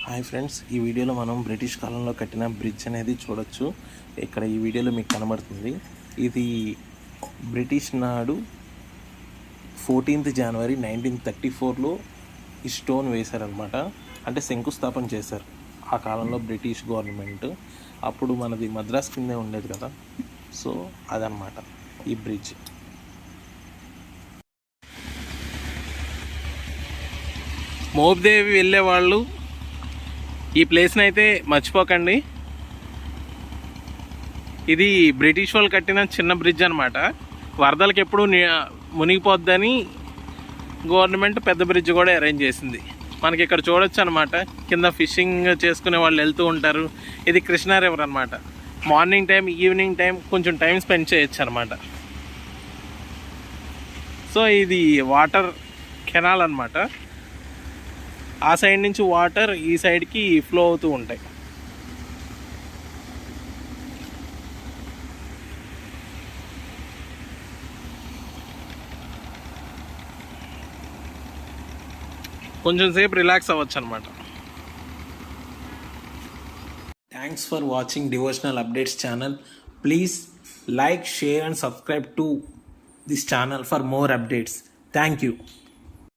Hi friends, ఈ వీడియోలో మనం బ్రిటిష్ కాలంలో కట్టిన బ్రిడ్జ్ అనేది చూడొచ్చు. ఇక్కడ ఈ వీడియోలో మీకు కనబడుతుంది. ఇది బ్రిటిష్ నాడు 14th జనవరి 1934లో ఈ స్టోన్ వేశారనమాట. అంటే శంకుస్థాపన చేశారు ఆ కాలంలో బ్రిటిష్ గవర్నమెంట్. అప్పుడు మనది మద్రాస్ కిందే ఉండేది కదా, సో అదనమాట ఈ బ్రిడ్జ్. మోపిదేవి వెళ్ళే వాళ్ళు ఈ ప్లేస్ని అయితే మర్చిపోకండి. ఇది బ్రిటిష్ వాళ్ళు కట్టిన చిన్న బ్రిడ్జ్ అనమాట. వరదలకు ఎప్పుడు మునిగిపోద్దని గవర్నమెంట్ పెద్ద బ్రిడ్జ్ కూడా అరేంజ్ చేసింది. మనకి ఇక్కడ చూడొచ్చు అనమాట. కింద ఫిషింగ్ చేసుకునే వాళ్ళు వెళ్తూ ఉంటారు. ఇది కృష్ణా రివర్ అనమాట. మార్నింగ్ టైం, ఈవినింగ్ టైం కొంచెం టైం స్పెండ్ చేయొచ్చు అనమాట. సో ఇది వాటర్ కెనాల్ అనమాట. ఆ సైడ్ నుంచి వాటర్ ఈ సైడ్కి ఫ్లో అవుతూ ఉంటాయి. కొంచెం సేపు రిలాక్స్ అవ్వచ్చు అనమాట. Thanks for watching devotional updates channel. Please like, share and subscribe to this channel for more updates. Thank you.